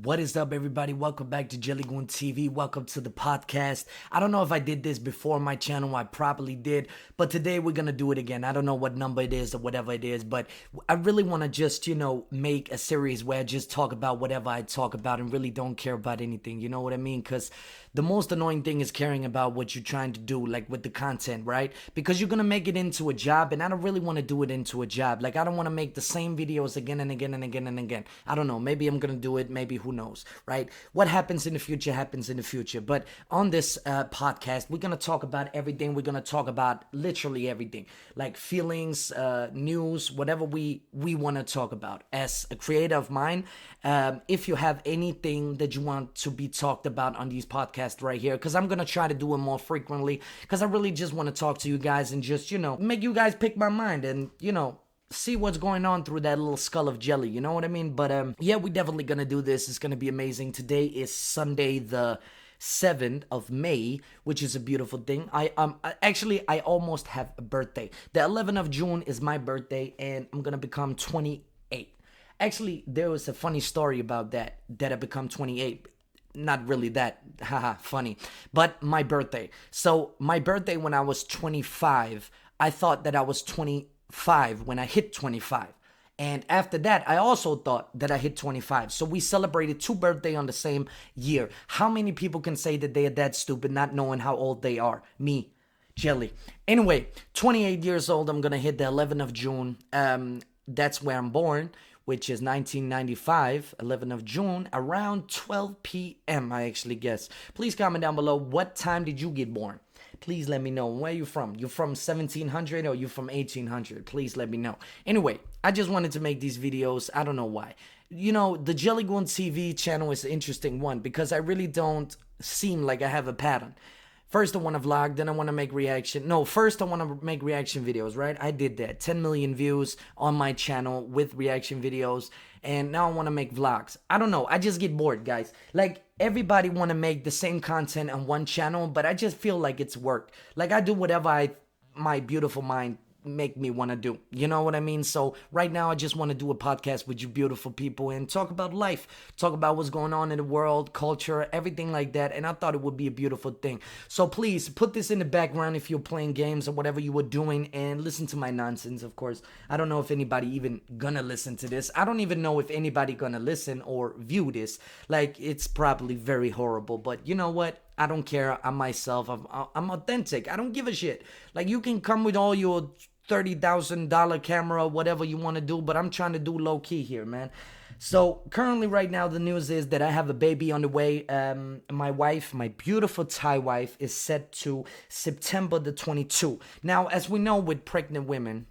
What is up, everybody? Welcome back to JellyGoonTv. Welcome to the podcast. I don't know if I did this before on my channel. I probably did. But today we're going to do it again. I don't know what number it is or whatever it is. But I really want to just, make a series where I just talk about whatever I talk about and really don't care about anything. You know what I mean? Because the most annoying thing is caring about what you're trying to do, like with the content, right? Because you're going to make it into a job. And I don't really want to do it into a job. Like, I don't want to make the same videos again and again and again and again. I don't know. Maybe I'm going to do it. Maybe who knows, right? What happens in the future happens in the future. But on this podcast, we're going to talk about everything. We're going to talk about literally everything, like feelings, news, whatever we want to talk about. As a creator of mine, if you have anything that you want to be talked about on these podcasts right here, because I'm going to try to do it more frequently, because I really just want to talk to you guys and just, make you guys pick my mind and, see what's going on through that little skull of jelly, you know what I mean? But yeah, we're definitely gonna do this. It's gonna be amazing. Today is Sunday the 7th of May, which is a beautiful thing. I almost have a birthday. The 11th of June is my birthday, and I'm gonna become 28. Actually, there was a funny story about that I become 28. Not really that haha funny, but my birthday. So my birthday when I was 25, I thought that I was 25 when I hit 25. And after that, I also thought that I hit 25. So we celebrated two birthdays on the same year. How many people can say that they are that stupid, not knowing how old they are? Me, Jelly. Anyway, 28 years old. I'm going to hit the 11th of June. That's where I'm born, which is 1995, 11th of June, around 12 p.m., I actually guess. Please comment down below, what time did you get born? Please let me know. Where you from? You from 1700 or you from 1800? Please let me know. Anyway, I just wanted to make these videos. I don't know why. The JellyGoonTv channel is an interesting one because I really don't seem like I have a pattern. First, I want to vlog, then I want to make reaction. No, first I want to make reaction videos, right? I did that. 10 million views on my channel with reaction videos. And now I want to make vlogs. I don't know. I just get bored, guys. Like, everybody want to make the same content on one channel, but I just feel like it's work. Like, I do whatever my beautiful mind make me want to do. You know what I mean? So right now I just want to do a podcast with you beautiful people and talk about life, talk about what's going on in the world, culture, everything like that. And I thought it would be a beautiful thing. So please put this in the background if you're playing games or whatever you were doing and listen to my nonsense. Of course, I don't know if anybody even gonna listen to this. I don't even know if anybody gonna listen or view this. Like, it's probably very horrible, but you know what? I don't care. I'm myself. I'm authentic. I don't give a shit. Like, you can come with all your $30,000 camera, whatever you want to do, but I'm trying to do low key here, man. So currently right now, the news is that I have a baby on the way. My wife, my beautiful Thai wife, is set to September the 22. Now, as we know with pregnant women,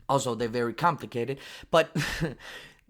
also they're very complicated, but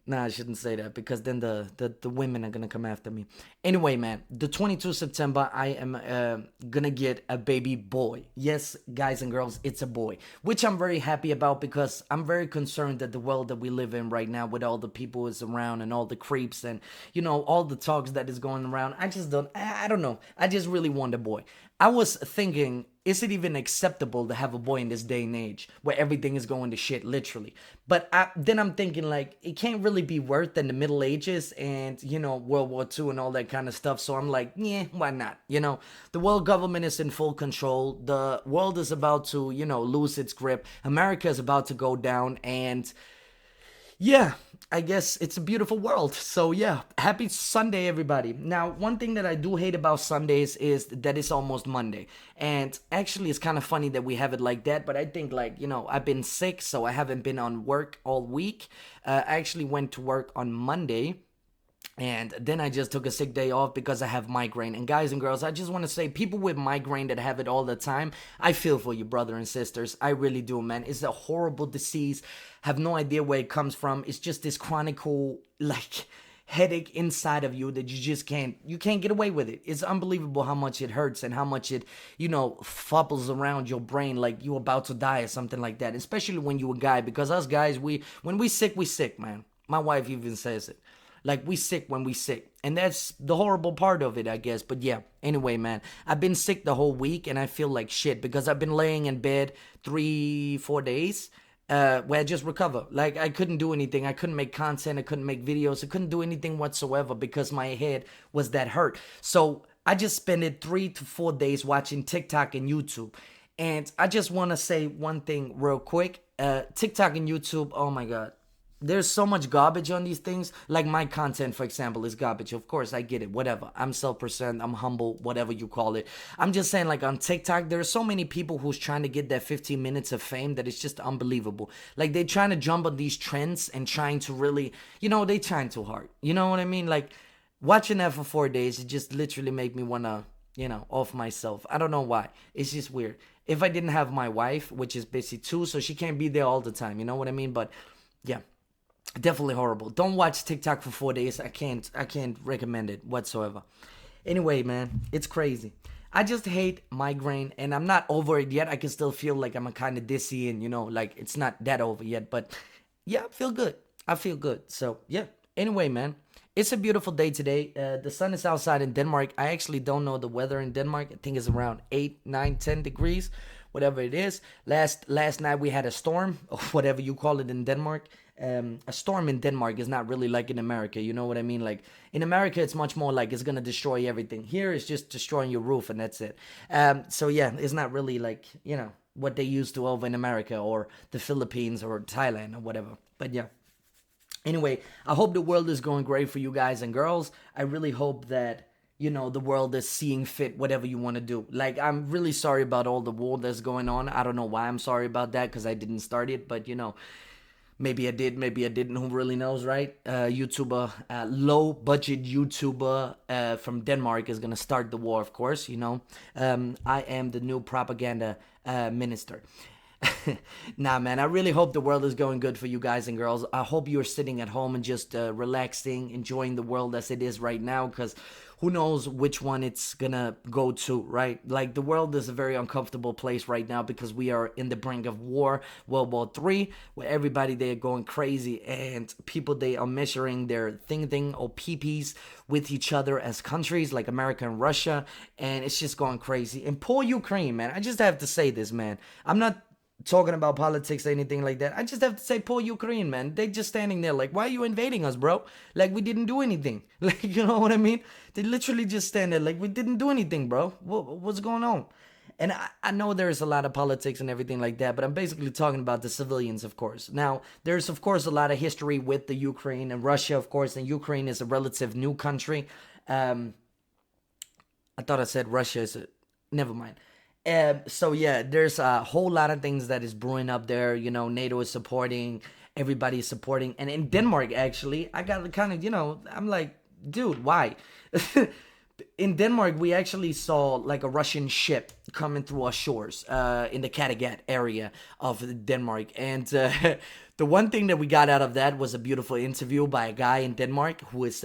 nah, I shouldn't say that because then the women are gonna come after me. Anyway, man, the 22nd September, I am gonna get a baby boy. Yes, guys and girls, it's a boy, which I'm very happy about because I'm very concerned that the world that we live in right now, with all the people is around and all the creeps and all the talks that is going around, I don't know. I just really want a boy. I was thinking, is it even acceptable to have a boy in this day and age where everything is going to shit, literally? But then I'm thinking, like, it can't really be worse than the Middle Ages and, World War II and all that kind of stuff. So I'm like, yeah, why not? The world government is in full control. The world is about to, lose its grip. America is about to go down. And yeah, I guess it's a beautiful world. So yeah, happy Sunday, everybody. Now, one thing that I do hate about Sundays is that it's almost Monday. And actually, it's kind of funny that we have it like that. But I think, like, I've been sick, so I haven't been on work all week. I actually went to work on Monday. And then I just took a sick day off because I have migraine. And guys and girls, I just want to say, people with migraine that have it all the time, I feel for you, brother and sisters. I really do, man. It's a horrible disease. Have no idea where it comes from. It's just this chronic, like, headache inside of you that you can't get away with it. It's unbelievable how much it hurts and how much it, fubbles around your brain like you're about to die or something like that. Especially when you're a guy, because us guys, when we sick, man. My wife even says it. Like, we sick when we sick. And that's the horrible part of it, I guess. But yeah, anyway, man, I've been sick the whole week and I feel like shit because I've been laying in bed 3-4 days. where I just recover. Like I couldn't do anything. I couldn't make content. I couldn't make videos. I couldn't do anything whatsoever because my head was that hurt. So I just spent it 3 to 4 days watching TikTok and YouTube. And I just want to say one thing real quick. TikTok and YouTube, oh my God. There's so much garbage on these things. Like my content, for example, is garbage. Of course, I get it. Whatever. I'm self-concerned. I'm humble. Whatever you call it. I'm just saying, like on TikTok, there are so many people who's trying to get that 15 minutes of fame that it's just unbelievable. Like they're trying to jump on these trends and trying to really, they trying too hard. You know what I mean? Like watching that for 4 days, it just literally make me wanna, off myself. I don't know why. It's just weird. If I didn't have my wife, which is busy too, so she can't be there all the time. You know what I mean? But yeah. Definitely horrible. Don't watch TikTok for 4 days. I can't recommend it whatsoever. Anyway, man, it's crazy. I just hate migraine and I'm not over it yet. I can still feel like I'm kind of dizzy and like it's not that over yet, but yeah, I feel good. I feel good. So, yeah. Anyway, man, it's a beautiful day today. The sun is outside in Denmark. I actually don't know the weather in Denmark. I think it's around 8, 9, 10 degrees, whatever it is. Last night we had a storm, or whatever you call it in Denmark. A storm in Denmark is not really like in America. You know what I mean? Like in America, it's much more like it's gonna destroy everything. Here, it's just destroying your roof and that's it. So yeah, it's not really like what they used to over in America or the Philippines or Thailand or whatever. But yeah. Anyway, I hope the world is going great for you guys and girls. I really hope that the world is seeing fit whatever you want to do. Like, I'm really sorry about all the war that's going on. I don't know why I'm sorry about that because I didn't start it, but maybe I did, maybe I didn't. Who really knows, right? YouTuber, low budget YouTuber from Denmark is gonna start the war, of course. I am the new propaganda minister. Nah, man, I really hope the world is going good for you guys and girls. I hope you're sitting at home and just relaxing, enjoying the world as it is right now, because who knows which one it's gonna go to, right? Like, the world is a very uncomfortable place right now because we are in the brink of war, World War III, where everybody, they're going crazy, and people, they are measuring their thing or PPs with each other as countries, like America and Russia, and it's just going crazy. And poor Ukraine, man. I just have to say this, man. I'm not talking about politics or anything like that. I just have to say, poor Ukraine, man. They just standing there like, why are you invading us, bro? Like, we didn't do anything. Like, you know what I mean? They literally just stand there like, we didn't do anything, bro. What's going on? And I know there's a lot of politics and everything like that, but I'm basically talking about the civilians, of course. Now, there's, of course, a lot of history with the Ukraine and Russia, of course, and Ukraine is a relative new country. I thought I said Russia is a... Never mind. So yeah, there's a whole lot of things that is brewing up there. NATO is supporting, everybody is supporting, and in Denmark, actually, I got kind of, I'm like, dude, why? In Denmark, we actually saw like a Russian ship coming through our shores, in the Kattegat area of Denmark, and the one thing that we got out of that was a beautiful interview by a guy in Denmark who is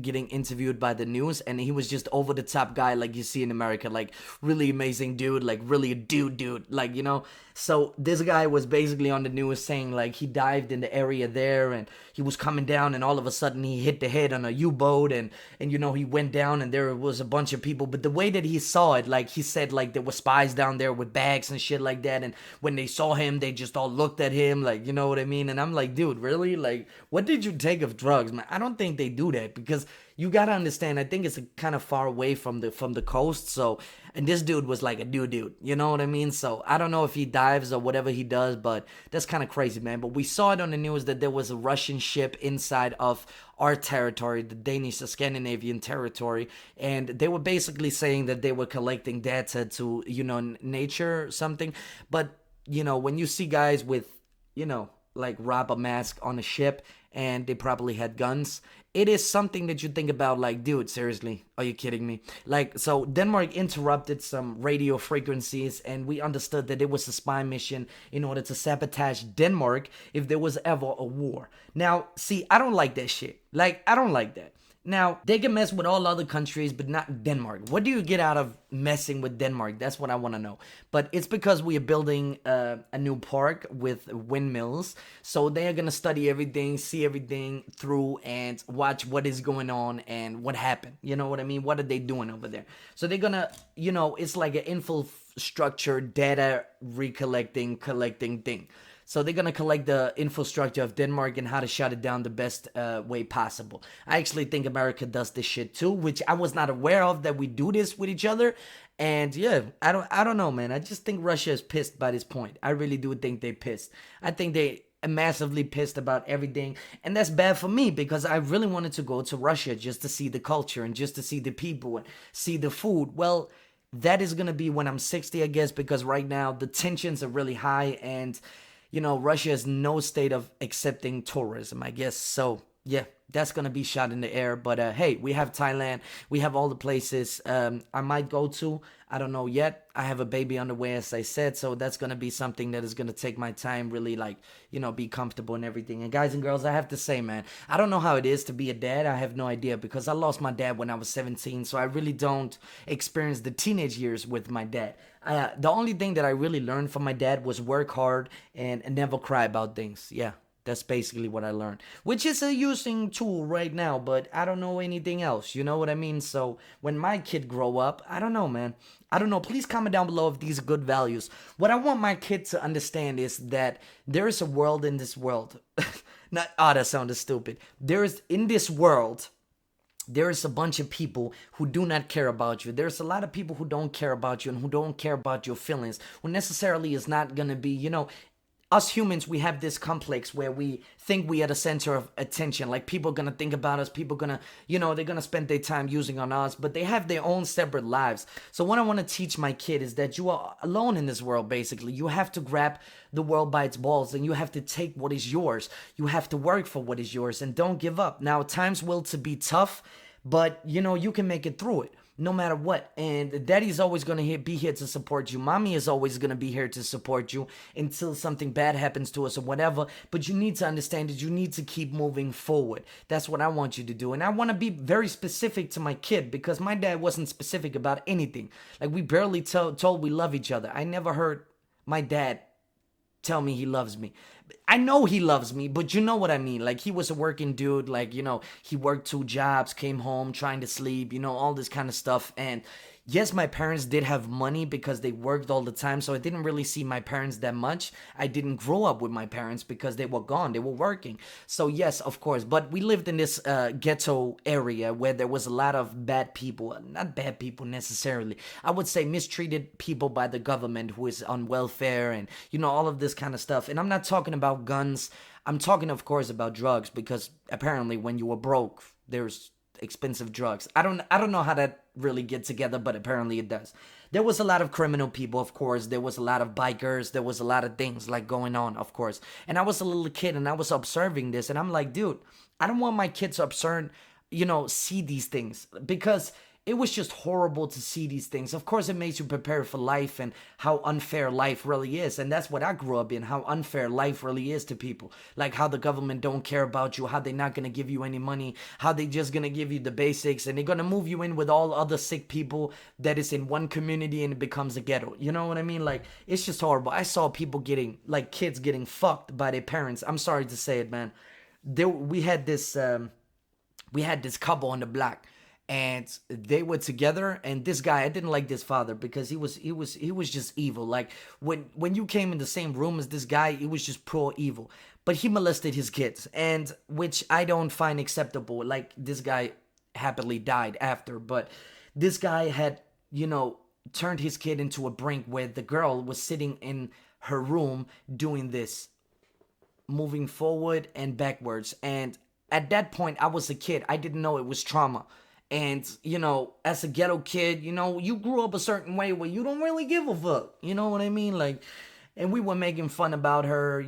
getting interviewed by the news, and he was just over the top guy like you see in America, like really amazing dude, like really a dude, like, so this guy was basically on the news saying like he dived in the area there and he was coming down and all of a sudden he hit the head on a U-boat and he went down and there was a bunch of people, but the way that he saw it, like he said, like there were spies down there with bags and shit like that, and when they saw him they just all looked at him, like, you know what I mean? And I'm like, dude, really? Like, what did you take of drugs, man? I don't think they do that because you gotta understand, I think it's kind of far away from the coast, so, and this dude was like a dude, you know what I mean? So I don't know if he dives or whatever he does, but that's kind of crazy, man. But we saw it on the news that there was a Russian ship inside of our territory, the Danish, the Scandinavian territory, and they were basically saying that they were collecting data to, nature or something. But, when you see guys with, like rubber mask on a ship and they probably had guns, it is something that you think about like, dude, seriously, are you kidding me? Like, so Denmark interrupted some radio frequencies and we understood that it was a spy mission in order to sabotage Denmark if there was ever a war. Now, see, I don't like that shit. Like, I don't like that. Now, they can mess with all other countries, but not Denmark. What do you get out of messing with Denmark? That's what I want to know. But it's because we are building a new park with windmills. So they are going to study everything, see everything through, and watch what is going on and what happened. You know what I mean? What are they doing over there? So they're going to, it's like an infrastructure data collecting thing. So they're gonna collect the infrastructure of Denmark and how to shut it down the best way possible. I actually think America does this shit too, which I was not aware of, that we do this with each other. And yeah, I don't know, man. I just think Russia is pissed by this point. I really do think they pissed. I think they massively pissed about everything, and that's bad for me because I really wanted to go to Russia just to see the culture and just to see the people and see the food. Well, that is going to be when I'm 60, I guess, because right now the tensions are really high, and Russia is no state of accepting tourism, I guess. So yeah, that's gonna be shot in the air. But hey, we have Thailand, we have all the places I might go to. I don't know yet. I have a baby on the way, as I said, so that's gonna be something that is gonna take my time, really, like, be comfortable and everything. And guys and girls, I have to say, man, I don't know how it is to be a dad. I have no idea, because I lost my dad when I was 17, so I really don't experience the teenage years with my dad. The only thing that I really learned from my dad was work hard and never cry about things. Yeah, that's basically what I learned, which is a using tool right now, but I don't know anything else. You know what I mean? So when my kid grow up, I don't know, man. I don't know. Please comment down below if these are good values. What I want my kid to understand is that there is a world in this world. Not, that sounded stupid. In this world, there is a bunch of people who do not care about you. There's a lot of people who don't care about you and who don't care about your feelings, who necessarily is not going to be, us humans, we have this complex where we think we are the center of attention. Like, people are going to think about us. People are going to, they're going to spend their time using on us, but they have their own separate lives. So what I want to teach my kid is that you are alone in this world, basically. You have to grab the world by its balls, and you have to take what is yours. You have to work for what is yours, and don't give up. Now, times will to be tough, but, you can make it through it, no matter what. And daddy's always going to be here to support you. Mommy is always going to be here to support you until something bad happens to us or whatever. But you need to understand that you need to keep moving forward. That's what I want you to do. And I want to be very specific to my kid, because my dad wasn't specific about anything. Like, we barely told we love each other. I never heard my dad tell me he loves me. I know he loves me, but you know what I mean. Like, he was a working dude. Like, he worked 2 jobs, came home trying to sleep, all this kind of stuff. And yes, my parents did have money because they worked all the time, so I didn't really see my parents that much. I didn't grow up with my parents because they were gone. They were working. So yes, of course. But we lived in this ghetto area where there was a lot of bad people. Not bad people necessarily. I would say mistreated people by the government who is on welfare and, all of this kind of stuff. And I'm not talking about guns. I'm talking, of course, about drugs, because apparently when you were broke, there's expensive drugs. I don't know how that really get together, but apparently it does. There was a lot of criminal people, of course. There was a lot of bikers. There was a lot of things like going on, of course. And I was a little kid and I was observing this, and I'm like, dude, I don't want my kids to see these things, because it was just horrible to see these things. Of course, it makes you prepare for life and how unfair life really is. And that's what I grew up in, how unfair life really is to people. Like, how the government don't care about you, how they're not going to give you any money, how they just going to give you the basics, and they're going to move you in with all other sick people that is in one community, and it becomes a ghetto. You know what I mean? Like, it's just horrible. I saw people kids getting fucked by their parents. I'm sorry to say it, man. We had this couple on the block, and they were together, and this guy, I didn't like this father because he was just evil. Like, when you came in the same room as this guy, he was just pure evil. But he molested his kids, and which I don't find acceptable. Like, this guy happily died after, but this guy had, turned his kid into a brink where the girl was sitting in her room doing this, moving forward and backwards. And at that point, I was a kid. I didn't know it was trauma. And, as a ghetto kid, you grew up a certain way where you don't really give a fuck. You know what I mean? Like, and we were making fun about her,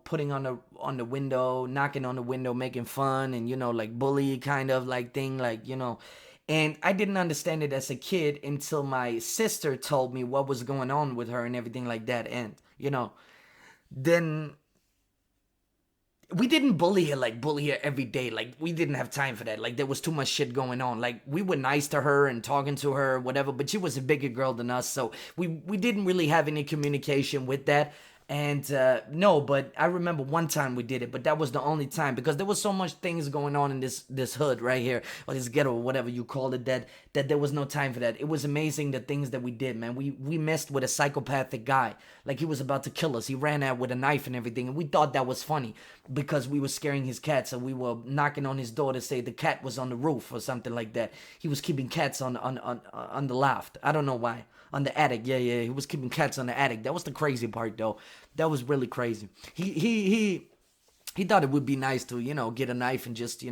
putting on the window, knocking on the window, making fun, and, like, bully kind of like thing, like, And I didn't understand it as a kid until my sister told me what was going on with her and everything like that. And, then we didn't bully her every day. Like, we didn't have time for that. Like, there was too much shit going on. Like, we were nice to her and talking to her, whatever, but she was a bigger girl than us, so we didn't really have any communication with that. And no, but I remember one time we did it, but that was the only time because there was so much things going on in this hood right here, or this ghetto, or whatever you call it, that there was no time for that. It was amazing the things that we did, man. We messed with a psychopathic guy, like he was about to kill us. He ran out with a knife and everything, and we thought that was funny because we were scaring his cats, and we were knocking on his door to say the cat was on the roof or something like that. He was keeping cats on the loft. I don't know why. On the attic, yeah, he was keeping cats on the attic. That was the crazy part, though. That was really crazy. He thought it would be nice to, get a knife and just,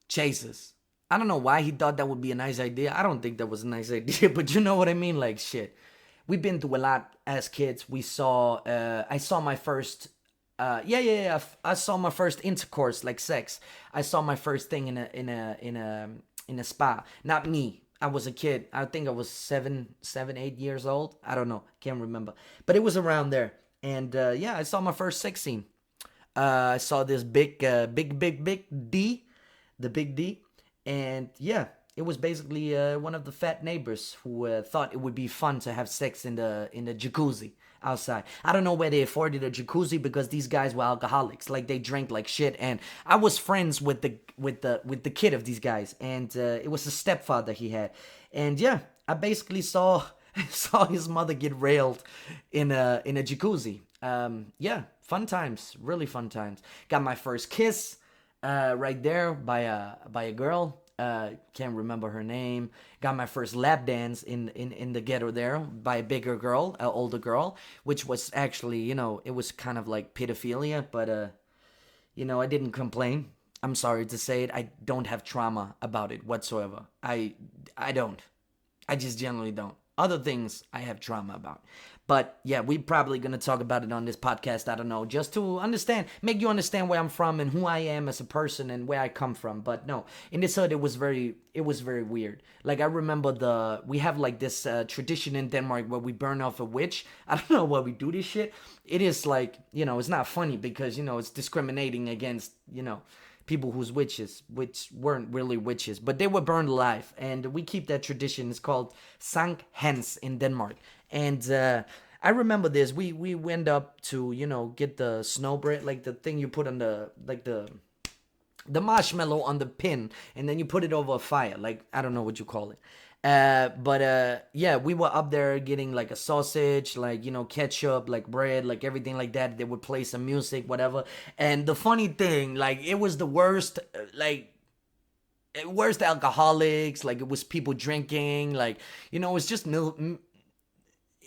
chase us. I don't know why he thought that would be a nice idea. I don't think that was a nice idea, but you know what I mean? Like, shit. We've been through a lot as kids. I saw my first, I saw my first intercourse, like sex. I saw my first thing in a spa. Not me. I was a kid. I think I was 8 years old. I don't know. Can't remember. But it was around there. And I saw my first sex scene. I saw this big D, the big D. And yeah, it was basically one of the fat neighbors who thought it would be fun to have sex in the jacuzzi outside. I don't know where they afforded a jacuzzi because these guys were alcoholics. Like they drank like shit, and I was friends with the kid of these guys, and it was a stepfather he had, and yeah, I basically saw his mother get railed in a jacuzzi. Yeah, fun times, really fun times. Got my first kiss right there by a girl. Can't remember her name. Got my first lap dance in the ghetto there by a bigger girl, an older girl, which was actually, it was kind of like pedophilia, but I didn't complain. I'm sorry to say it. I don't have trauma about it whatsoever. I don't. I just generally don't. Other things I have trauma about. But yeah, we're probably going to talk about it on this podcast. I don't know. Just to make you understand where I'm from and who I am as a person and where I come from. But no, in this hood, it was very weird. Like I remember we have like this tradition in Denmark where we burn off a witch. I don't know why we do this shit. It is like, it's not funny because, it's discriminating against, people who's witches, which weren't really witches, but they were burned alive. And we keep that tradition. It's called Sankt Hans in Denmark. And I remember this. We went up to, get the snow bread, like the thing you put on the marshmallow on the pin, and then you put it over a fire. Like, I don't know what you call it. Yeah, we were up there getting like a sausage, like, ketchup, like bread, like everything like that. They would play some music, whatever. And the funny thing, like, it was the worst, worst alcoholics. Like, it was people drinking, like, it's just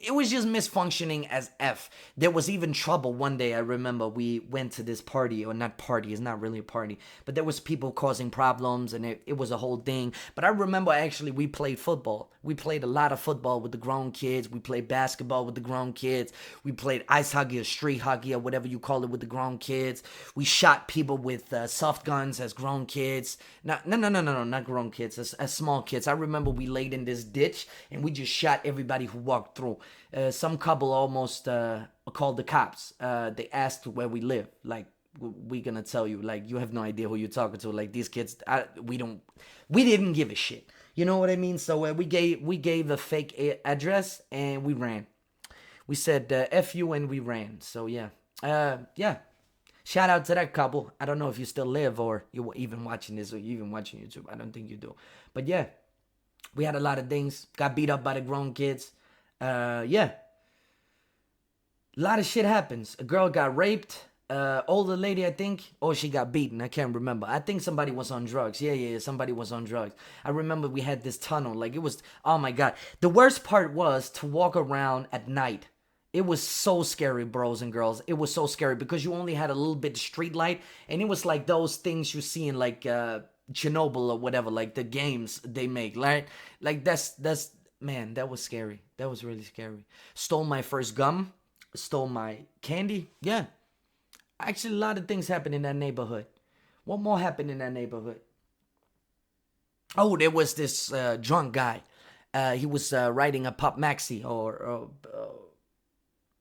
it was just misfunctioning as F. There was even trouble one day. I remember we went to this party, or not party, it's not really a party, but there was people causing problems, and it was a whole thing. But I remember actually we played football. We played a lot of football with the grown kids. We played basketball with the grown kids. We played ice hockey or street hockey or whatever you call it with the grown kids. We shot people with soft guns as grown kids. No, not grown kids, as small kids. I remember we laid in this ditch and we just shot everybody who walked through. Some couple almost called the cops. They asked where we live. Like, we gonna tell you, like, you have no idea who you're talking to. Like, these kids, we didn't give a shit. You know what I mean? So we gave a fake address and we ran. We said F you and we ran. So yeah. Yeah. Shout out to that couple. I don't know if you still live or you're even watching this or you even watching YouTube. I don't think you do. But yeah, we had a lot of things. Got beat up by the grown kids. Yeah. A lot of shit happens. A girl got raped. Older lady, I think. Or she got beaten. I can't remember. I think somebody was on drugs. Yeah. Somebody was on drugs. I remember we had this tunnel. Like, it was, oh my God. The worst part was to walk around at night. It was so scary, bros and girls. It was so scary because you only had a little bit of street light. And it was like those things you see in like Chernobyl or whatever. Like the games they make, right? Like that's man, that was scary. That was really scary. Stole my first gum. Stole my candy. Yeah. Actually, a lot of things happened in that neighborhood. What more happened in that neighborhood? Oh, there was this drunk guy. He was riding a Pop Maxi or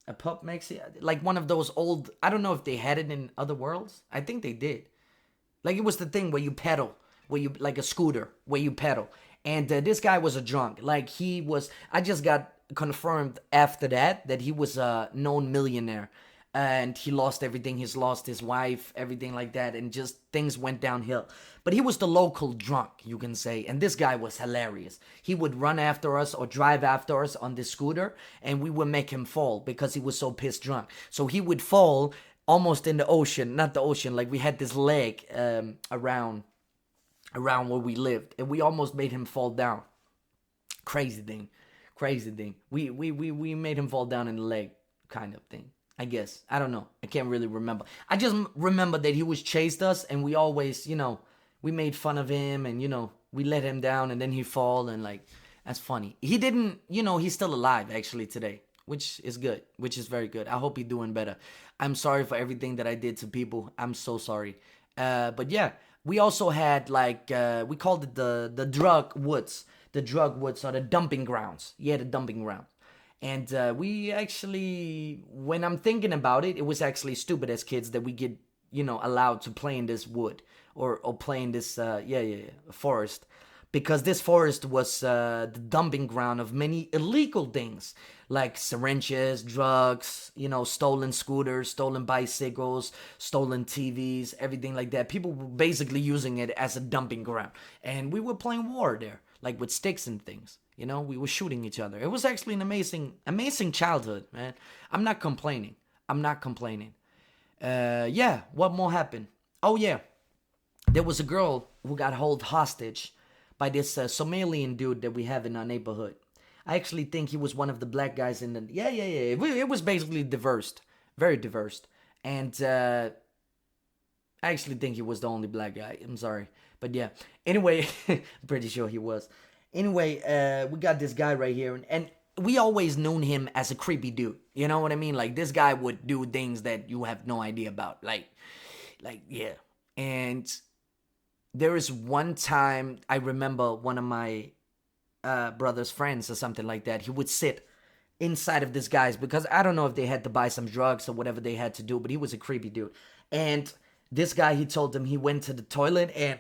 a Pop Maxi. Like one of those old, I don't know if they had it in other worlds. I think they did. Like it was the thing where you pedal, where you, like a scooter, where you pedal. And this guy was a drunk. Like he was. I just got confirmed after that he was a known millionaire, and he lost everything. He's lost his wife, everything like that, and just things went downhill. But he was the local drunk, you can say, and this guy was hilarious. He would run after us or drive after us on this scooter, and we would make him fall because he was so pissed drunk. So he would fall almost in the ocean, not the ocean, like we had this lake around where we lived, and we almost made him fall down. Crazy thing. Crazy thing. We made him fall down in the lake, kind of thing. I guess. I don't know. I can't really remember. I just remember that he was chased us, and we always, we made fun of him, and, we let him down, and then he fall, and, like, that's funny. He didn't, he's still alive, actually, today, which is good, which is very good. I hope he's doing better. I'm sorry for everything that I did to people. I'm so sorry. But, yeah, we also had, like, we called it the drug woods. The drug woods are the dumping grounds. Yeah, the dumping ground. And we actually, when I'm thinking about it, it was actually stupid as kids that we get, allowed to play in this wood or play in this, forest. Because this forest was the dumping ground of many illegal things like syringes, drugs, stolen scooters, stolen bicycles, stolen TVs, everything like that. People were basically using it as a dumping ground. And we were playing war there, like with sticks and things. We were shooting each other. It was actually an amazing childhood, man. I'm not complaining. Yeah, what more happened? Oh, yeah. There was a girl who got held hostage by this Somalian dude that we have in our neighborhood. I actually think he was one of the black guys in the... Yeah. It was basically diverse. Very diverse. And I actually think he was the only black guy. I'm sorry. But yeah. Anyway, I'm pretty sure he was. Anyway, we got this guy right here, and we always known him as a creepy dude. You know what I mean? Like, this guy would do things that you have no idea about. Like, yeah. And there is one time, I remember one of my brother's friends or something like that, he would sit inside of this guy's, because I don't know if they had to buy some drugs or whatever they had to do, but he was a creepy dude. And this guy, he told him he went to the toilet, and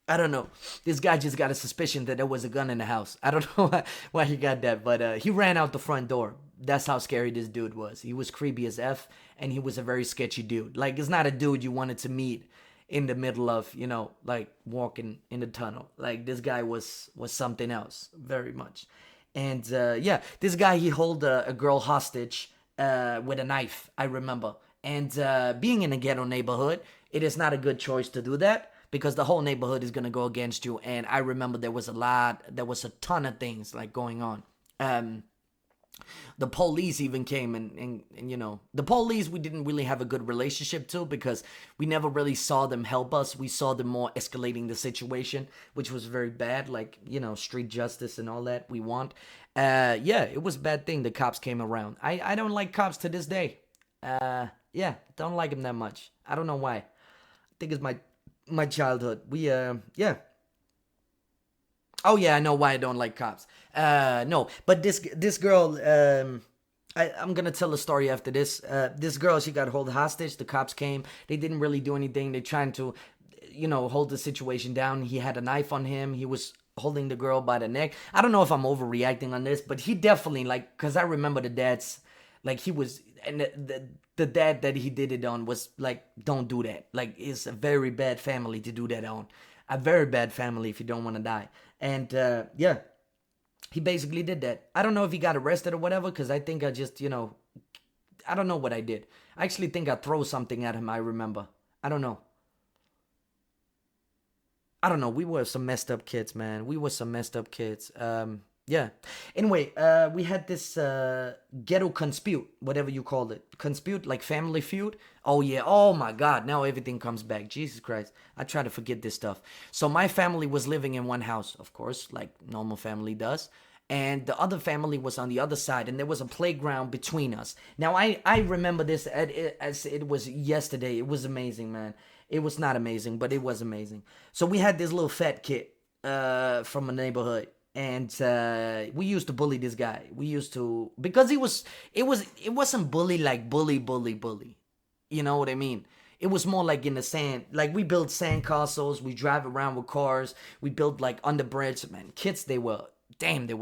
I don't know. This guy just got a suspicion that there was a gun in the house. I don't know why he got that, but he ran out the front door. That's how scary this dude was. He was creepy as F, and he was a very sketchy dude. Like, it's not a dude you wanted to meet in the middle of, like walking in the tunnel. Like, this guy was something else, very much. And yeah, this guy, he held a girl hostage with a knife, I remember. And being in a ghetto neighborhood, it is not a good choice to do that, because the whole neighborhood is going to go against you. And I remember there was a ton of things like going on. The police even came, and the police, we didn't really have a good relationship to, because we never really saw them help us. We saw them more escalating the situation, which was very bad, like, street justice and all that we want. Yeah, it was a bad thing the cops came around. I don't like cops to this day. Yeah, don't like them that much. I don't know why. I think it's my childhood. Yeah. Oh yeah, I know why I don't like cops. No, but this girl, I'm gonna tell a story after this. This girl, she got held hostage. The cops came. They didn't really do anything. They trying to, hold the situation down. He had a knife on him. He was holding the girl by the neck. I don't know if I'm overreacting on this, but he definitely, like, because I remember the dad's, like, he was, and the dad that he did it on was like, don't do that. Like, it's a very bad family to do that on. A very bad family if you don't want to die. And yeah, he basically did that. I don't know if he got arrested or whatever, because I think I just, I don't know what I did. I actually think I throw something at him, I remember. I don't know. We were some messed up kids, man. We were some messed up kids. Yeah. Anyway, we had this ghetto conspute, whatever you called it. Conspute, like Family Feud. Oh, yeah. Oh, my God. Now everything comes back. Jesus Christ. I try to forget this stuff. So my family was living in one house, of course, like normal family does. And the other family was on the other side, and there was a playground between us. Now, I remember this as it was yesterday. It was amazing, man. It was not amazing, but it was amazing. So we had this little fat kid from a neighborhood. And we used to bully this guy. We used to, because it wasn't bully like bully. You know what I mean? It was more like in the sand. Like we built sand castles, we drive around with cars, we built like under bridge. Man, kids, they were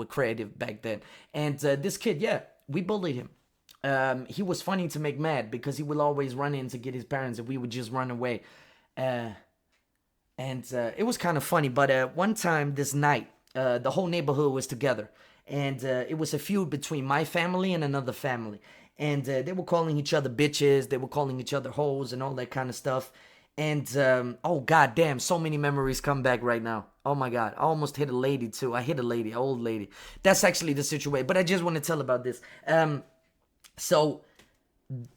creative back then. And this kid, yeah, we bullied him. He was funny to make mad because he would always run in to get his parents and we would just run away. And it was kind of funny. But one time this night, the whole neighborhood was together. And it was a feud between my family and another family. And they were calling each other bitches. They were calling each other hoes and all that kind of stuff. And, oh, god damn, so many memories come back right now. Oh, my God. I almost hit a lady, too. I hit a lady, an old lady. That's actually the situation. But I just want to tell about this. So,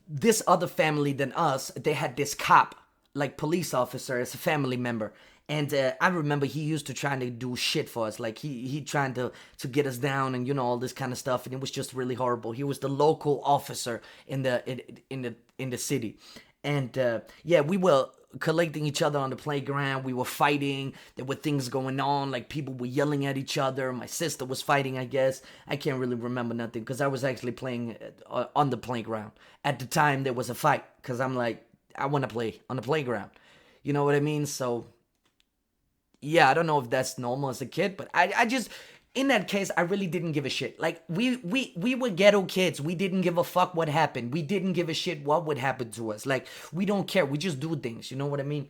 this other family than us, they had this cop, like police officer, as a family member. And I remember he used to try to do shit for us. Like, he trying to get us down and, you know, all this kind of stuff. And it was just really horrible. He was the local officer in the city. And, yeah, we were collecting each other on the playground. We were fighting. There were things going on. Like, people were yelling at each other. My sister was fighting, I guess. I can't really remember nothing because I was actually playing on the playground. At the time, there was a fight because I'm like, I want to play on the playground. You know what I mean? So, yeah, I don't know if that's normal as a kid, but I just... In that case, I really didn't give a shit. Like, we were ghetto kids. We didn't give a fuck what happened. We didn't give a shit what would happen to us. Like, we don't care. We just do things. You know what I mean?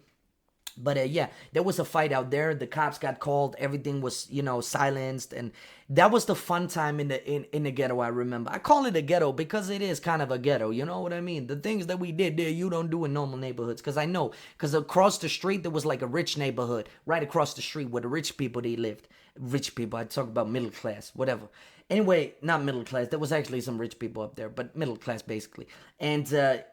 But, yeah, there was a fight out there. The cops got called. Everything was, you know, silenced. And that was the fun time in the ghetto, I remember. I call it a ghetto because it is kind of a ghetto. You know what I mean? The things that we did there, you don't do in normal neighborhoods. Because I know. Because across the street, there was like a rich neighborhood. Right across the street where the rich people, they lived. Rich people, I talk about middle class, whatever. Anyway, not middle class. There was actually some rich people up there. But middle class, basically. And,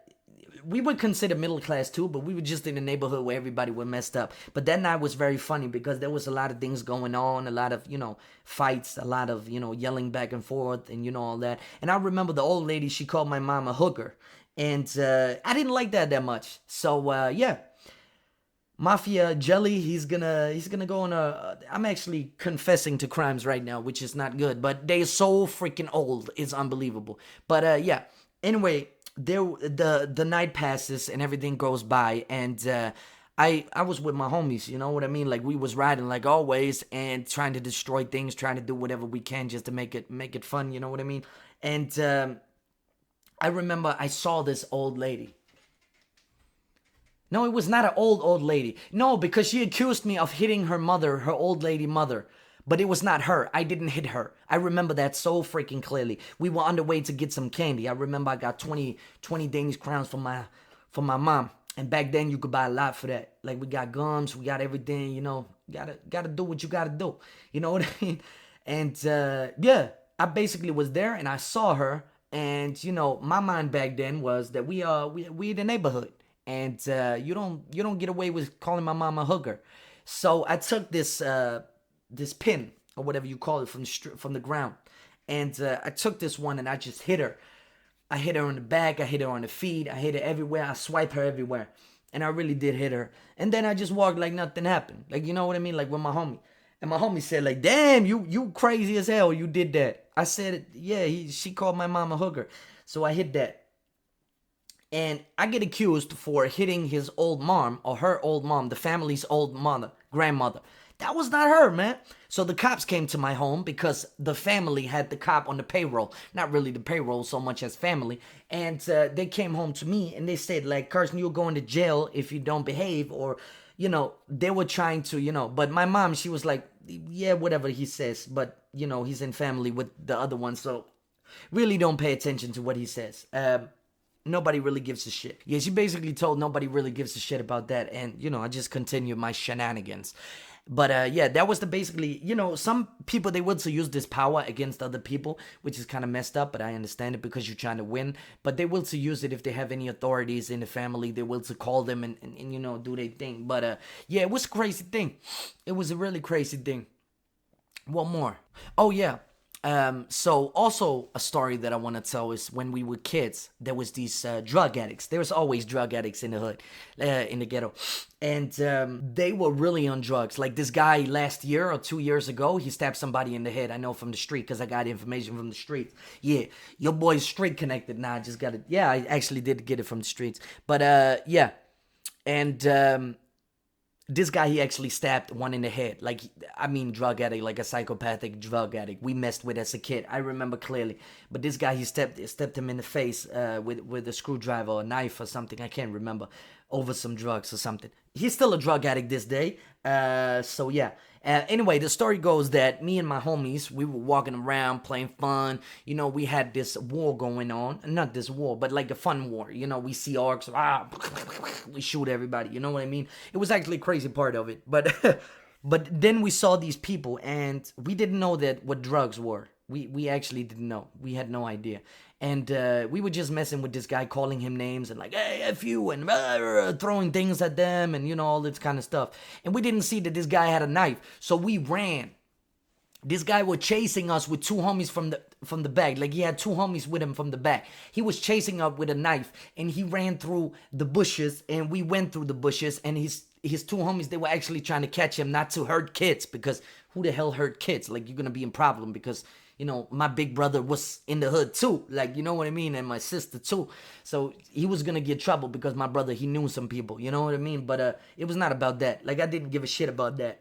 we would consider middle class too, but we were just in a neighborhood where everybody was messed up. But that night was very funny because there was a lot of things going on, a lot of, you know, fights, a lot of, you know, yelling back and forth and, you know, all that. And I remember the old lady, she called my mom a hooker. And I didn't like that much. So, yeah. Mafia Jelly, he's gonna go on I'm actually confessing to crimes right now, which is not good. But they're so freaking old. It's unbelievable. But, yeah. Anyway... the night passes and everything goes by, and I was with my homies, you know what I mean? Like, we was riding like always and trying to destroy things, trying to do whatever we can just to make it fun, you know what I mean? And I remember I saw this old lady. No, it was not an old lady. No, because she accused me of hitting her mother, her old lady mother. But it was not her. I didn't hit her. I remember that so freaking clearly. We were on the way to get some candy. I remember I got 20 Danish crowns from my mom. And back then you could buy a lot for that. Like, we got gums, we got everything, you know. Gotta do what you gotta do. You know what I mean? And yeah, I basically was there and I saw her. And, you know, my mind back then was that we in the neighborhood. And you don't get away with calling my mom a hooker. So I took this pin or whatever you call it from the ground, and I took this one and I just hit her. I hit her on the back, I hit her on the feet, I hit her everywhere, I swipe her everywhere, and I really did hit her. And then I just walked like nothing happened, like, you know what I mean, like with my homie. And my homie said, like, damn, you crazy as hell, you did that. I said, yeah, she called my mom a hooker, so I hit that. And I get accused for hitting his old mom, or her old mom, the family's old grandmother. That was not her, man. So the cops came to my home because the family had the cop on the payroll. Not really the payroll so much as family. And they came home to me and they said, like, Carson, you're going to jail if you don't behave. Or, you know, they were trying to, you know. But my mom, she was like, yeah, whatever he says. But, you know, he's in family with the other one. So really don't pay attention to what he says. Nobody really gives a shit. Yeah, she basically told nobody really gives a shit about that. And, you know, I just continue my shenanigans. But, yeah, that was basically, you know, some people, they will to use this power against other people, which is kind of messed up, but I understand it because you're trying to win. But they will to use it if they have any authorities in the family. They will to call them and you know, do their thing. But, yeah, it was a crazy thing. It was a really crazy thing. What more? Oh, yeah. So also a story that I want to tell is when we were kids, there was these drug addicts. There was always drug addicts in the hood, in the ghetto. And they were really on drugs. Like this guy last year or 2 years ago, he stabbed somebody in the head. I know from the street because I got information from the streets. Yeah, your boy's street connected. Nah, I just got it. Yeah, I actually did get it from the streets. But yeah. And this guy, he actually stabbed one in the head. Like, I mean, drug addict, like a psychopathic drug addict we messed with as a kid. I remember clearly. But this guy, he stepped him in the face with a screwdriver or a knife or something. I can't remember. Over some drugs or something. He's still a drug addict this day. So yeah. Anyway, the story goes that me and my homies, we were walking around playing fun. You know, we had this war going on. Not this war, but like a fun war. You know, we see orcs, we shoot everybody. You know what I mean? It was actually a crazy part of it. But but then we saw these people and we didn't know that what drugs were. We actually didn't know. We had no idea. And we were just messing with this guy, calling him names and like, hey, F you, and throwing things at them and, you know, all this kind of stuff. And we didn't see that this guy had a knife. So we ran. This guy was chasing us with two homies from the back. Like, he had two homies with him from the back. He was chasing up with a knife and he ran through the bushes and we went through the bushes, and his two homies, they were actually trying to catch him not to hurt kids, because who the hell hurt kids? Like, you're going to be in problem because, you know, my big brother was in the hood too. Like, you know what I mean? And my sister too. So he was going to get trouble because my brother, he knew some people. You know what I mean? But it was not about that. Like, I didn't give a shit about that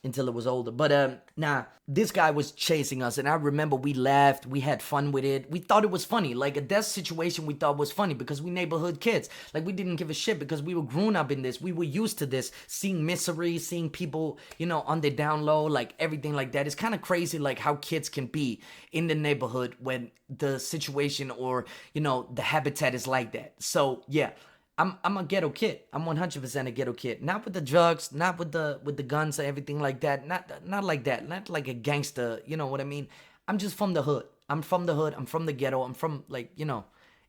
until it was older. But nah, this guy was chasing us. And I remember we laughed. We had fun with it. We thought it was funny. Like, a death situation we thought was funny because we neighborhood kids. Like, we didn't give a shit because we were grown up in this. We were used to this. Seeing misery, seeing people, you know, on the down low, like everything like that. It's kind of crazy, like, how kids can be in the neighborhood when the situation or, you know, the habitat is like that. So yeah, I'm a ghetto kid. I'm 100% a ghetto kid. Not with the drugs, not with the guns and everything like that. Not like that. Not like a gangster. You know what I mean? I'm just from the hood. I'm from the hood. I'm from the ghetto. I'm from, like, you know.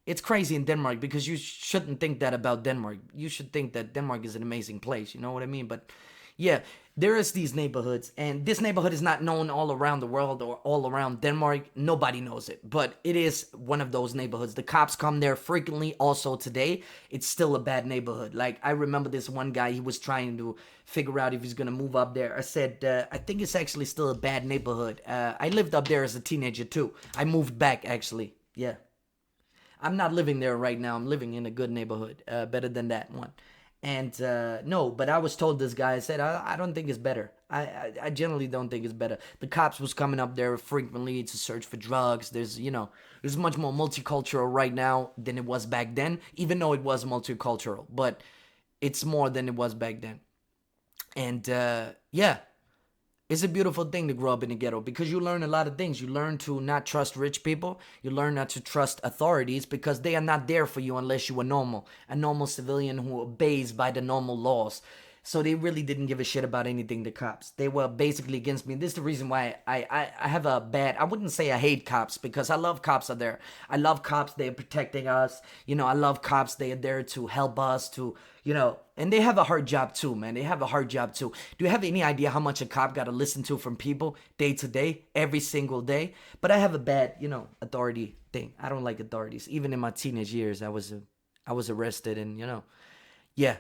It's crazy in Denmark because you shouldn't think that about Denmark. You should think that Denmark is an amazing place. You know what I mean? But yeah, there is these neighborhoods, and this neighborhood is not known all around the world or all around Denmark. Nobody knows it, but it is one of those neighborhoods. The cops come there frequently. Also today, it's still a bad neighborhood. Like, I remember this one guy, he was trying to figure out if he's gonna move up there. I said, I think it's actually still a bad neighborhood. I lived up there as a teenager too. I moved back, actually. Yeah. I'm not living there right now. I'm living in a good neighborhood, better than that one. And no, but I was told this guy, I said, I don't think it's better. I generally don't think it's better. The cops was coming up there frequently to search for drugs. There's, you know, there's much more multicultural right now than it was back then, even though it was multicultural, but it's more than it was back then. And yeah, it's a beautiful thing to grow up in the ghetto because you learn a lot of things. You learn to not trust rich people. You learn not to trust authorities because they are not there for you unless you are a normal civilian who obeys by the normal laws. So they really didn't give a shit about anything, the cops. They were basically against me. This is the reason why I have a bad, I wouldn't say I hate cops because I love cops are there. I love cops. They're protecting us. You know, I love cops. They are there to help us to, you know, and they have a hard job too, man. They have a hard job too. Do you have any idea how much a cop got to listen to from people day to day, every single day? But I have a bad, you know, authority thing. I don't like authorities. Even in my teenage years, I was arrested and, you know, yeah,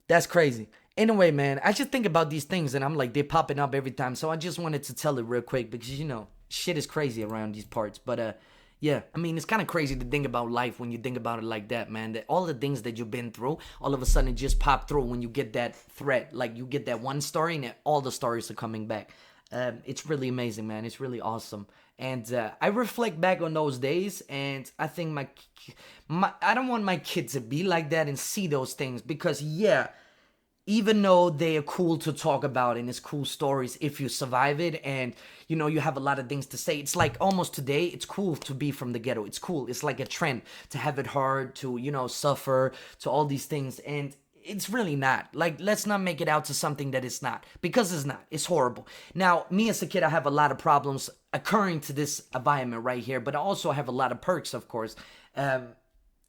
that's crazy. Anyway, man, I just think about these things and I'm like, they're popping up every time. So I just wanted to tell it real quick because, you know, shit is crazy around these parts. But yeah, I mean, it's kind of crazy to think about life when you think about it like that, man. That all the things that you've been through, all of a sudden it just pop through when you get that threat. Like, you get that one story and all the stories are coming back. It's really amazing, man. It's really awesome. And I reflect back on those days and I think I don't want my kid to be like that and see those things because, yeah, even though they are cool to talk about and it's cool stories if you survive it and, you know, you have a lot of things to say. It's like almost today, it's cool to be from the ghetto. It's cool. It's like a trend to have it hard, to, you know, suffer, to all these things. And it's really not. Like, let's not make it out to something that it's not. Because it's not. It's horrible. Now, me as a kid, I have a lot of problems occurring to this environment right here. But I also have a lot of perks, of course.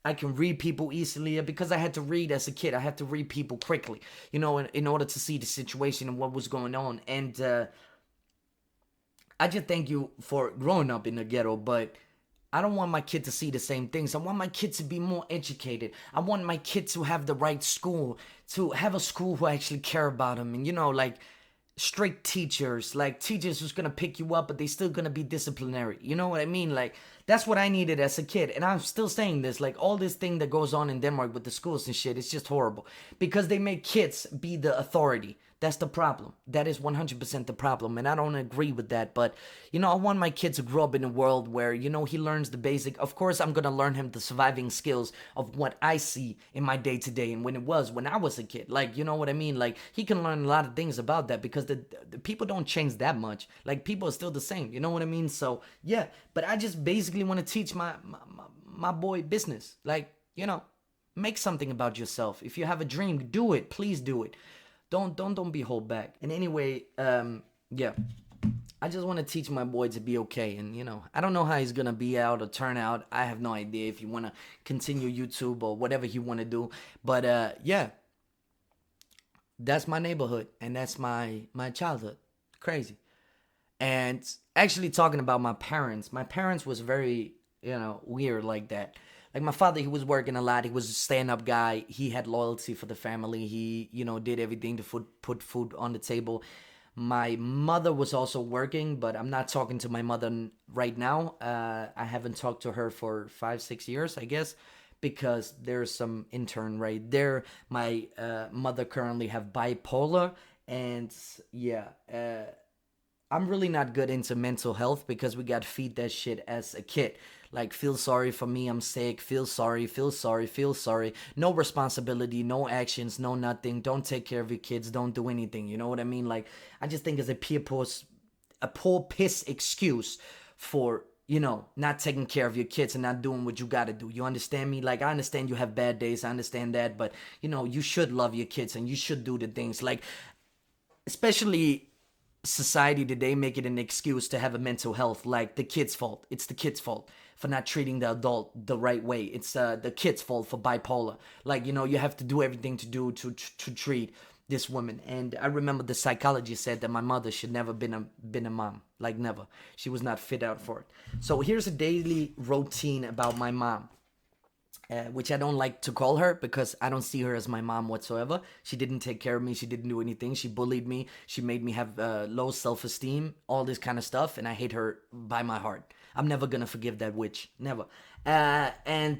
I can read people easily because I had to read as a kid. I had to read people quickly, you know, in order to see the situation and what was going on. And I just thank you for growing up in the ghetto, but I don't want my kid to see the same things. I want my kid to be more educated. I want my kid to have the right school, to have a school who actually care about him. And, you know, like, strict teachers, like teachers who's gonna pick you up, but they still gonna be disciplinary. You know what I mean? Like that's what I needed as a kid, and I'm still saying this. Like all this thing that goes on in Denmark with the schools and shit, it's just horrible because they make kids be the authority. That's the problem. That is 100% the problem. And I don't agree with that. But, I want my kid to grow up in a world where, he learns the basic. Of course, I'm going to learn him the surviving skills of what I see in my day to day and when I was a kid. Like, you know what I mean? Like, he can learn a lot of things about that because the people don't change that much. Like, people are still the same. You know what I mean? So, yeah. But I just basically want to teach my boy business. Like, make something about yourself. If you have a dream, do it. Please do it. Don't be hold back. And anyway, yeah, I just want to teach my boy to be okay. And I don't know how he's gonna be out or turn out. I have no idea if you want to continue YouTube or whatever he want to do. But yeah, that's my neighborhood and that's my childhood. Crazy. And actually talking about my parents was very weird like that. Like my father, he was working a lot. He was a stand-up guy. He had loyalty for the family. He, did everything to put food on the table. My mother was also working, but I'm not talking to my mother right now. I haven't talked to her for 5-6 years, I guess, because there's some intern right there. My mother currently have bipolar, and yeah, I'm really not good into mental health because we got feed that shit as a kid. Like, feel sorry for me, I'm sick, feel sorry, feel sorry, feel sorry. No responsibility, no actions, no nothing. Don't take care of your kids, don't do anything. You know what I mean? Like, I just think it's a poor piss excuse for, not taking care of your kids and not doing what you gotta do. You understand me? Like, I understand you have bad days, I understand that, but, you should love your kids and you should do the things. Like, especially society today make it an excuse to have a mental health, like the kid's fault. It's the kid's fault for not treating the adult the right way. It's the kid's fault for bipolar. Like, you have to do everything to treat this woman. And I remember the psychologist said that my mother should never been a mom. Like, never. She was not fit out for it. So here's a daily routine about my mom. Which I don't like to call her because I don't see her as my mom whatsoever. She didn't take care of me. She didn't do anything. She bullied me. She made me have low self-esteem, all this kind of stuff. And I hate her by my heart. I'm never going to forgive that witch. Never. And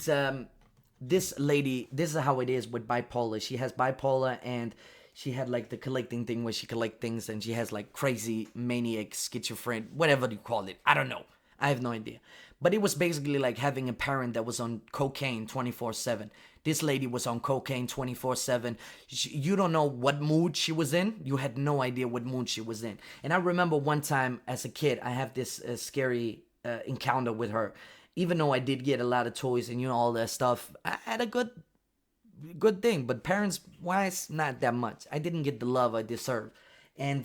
this lady, this is how it is with bipolar. She has bipolar and she had like the collecting thing where she collect things and she has like crazy maniac schizophrenic, whatever you call it. I don't know. I have no idea. But it was basically like having a parent that was on cocaine 24/7. This lady was on cocaine 24/7. You don't know what mood she was in. You had no idea what mood she was in. And I remember one time as a kid, I have this scary encounter with her. Even though I did get a lot of toys and all that stuff, I had a good thing. But parents-wise, not that much. I didn't get the love I deserved. And,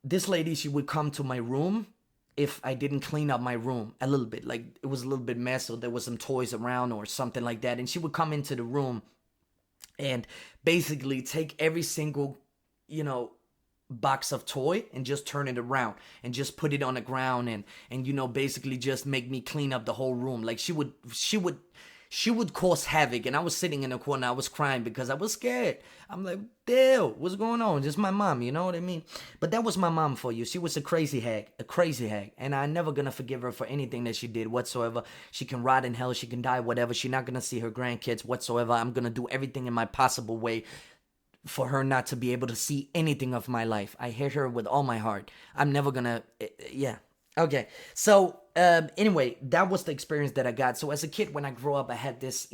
this lady, she would come to my room if I didn't clean up my room a little bit. Like, it was a little bit mess or there was some toys around or something like that. And she would come into the room and basically take every single, box of toy and just turn it around and just put it on the ground and basically just make me clean up the whole room. Like, she would cause havoc, and I was sitting in a corner. I was crying because I was scared. I'm like, damn, what's going on? Just my mom, you know what I mean? But that was my mom for you. She was a crazy hag, and I'm never gonna forgive her for anything that she did whatsoever. She can rot in hell, she can die, whatever. She's not gonna see her grandkids whatsoever. I'm gonna do everything in my possible way for her not to be able to see anything of my life. I hate her with all my heart. I'm never gonna, yeah. Okay, so anyway, that was the experience that I got. So as a kid, when I grew up, I had this,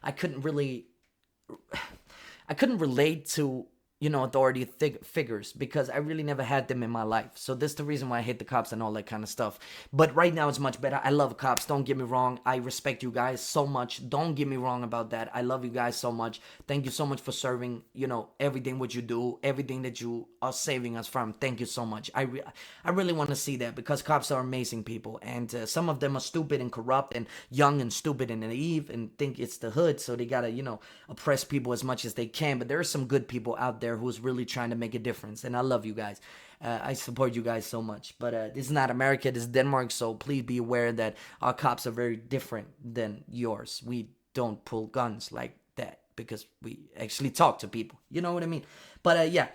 I couldn't relate to, authority figures because I really never had them in my life. So that's the reason why I hate the cops and all that kind of stuff. But right now it's much better. I love cops. Don't get me wrong. I respect you guys so much. Don't get me wrong about that. I love you guys so much. Thank you so much for serving, everything what you do, everything that you are saving us from. Thank you so much. I really want to see that because cops are amazing people. And some of them are stupid and corrupt and young and stupid and naive and think it's the hood. So they got to, oppress people as much as they can. But there are some good people out there who's really trying to make a difference, and I love you guys. I support you guys so much. But this is not America, this is Denmark, so please be aware that our cops are very different than yours. We don't pull guns like that because we actually talk to people, you know what I mean? But yeah,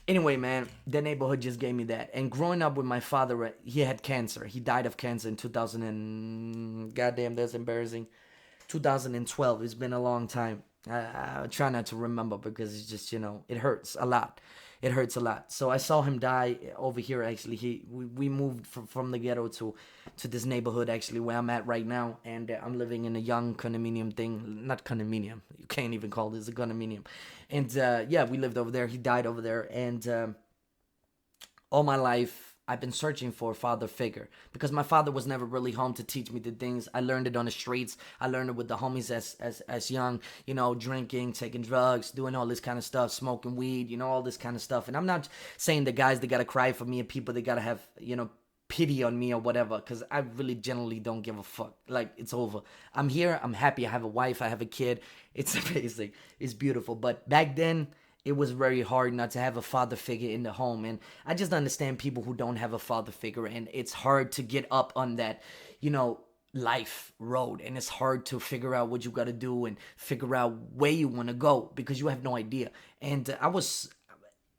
Anyway, man, the neighborhood just gave me that. And growing up with my father, he had cancer. He died of cancer in 2000 and goddamn, that's embarrassing. 2012. It's been a long time. I try not to remember because it's just, it hurts a lot. It hurts a lot. So I saw him die over here. Actually, we moved from the ghetto to this neighborhood actually where I'm at right now, and I'm living in a young condominium thing. Not condominium. You can't even call this a condominium. And yeah, we lived over there. He died over there, and all my life I've been searching for a father figure because my father was never really home to teach me the things. I learned it on the streets. I learned it with the homies as young, drinking, taking drugs, doing all this kind of stuff, smoking weed, all this kind of stuff. And I'm not saying the guys that gotta cry for me and people that gotta have, pity on me or whatever, because I really generally don't give a fuck. Like, it's over. I'm here. I'm happy. I have a wife. I have a kid. It's amazing. It's beautiful. But back then, it was very hard not to have a father figure in the home. And I just understand people who don't have a father figure. And it's hard to get up on that, life road. And it's hard to figure out what you got to do and figure out where you want to go because you have no idea. And I was,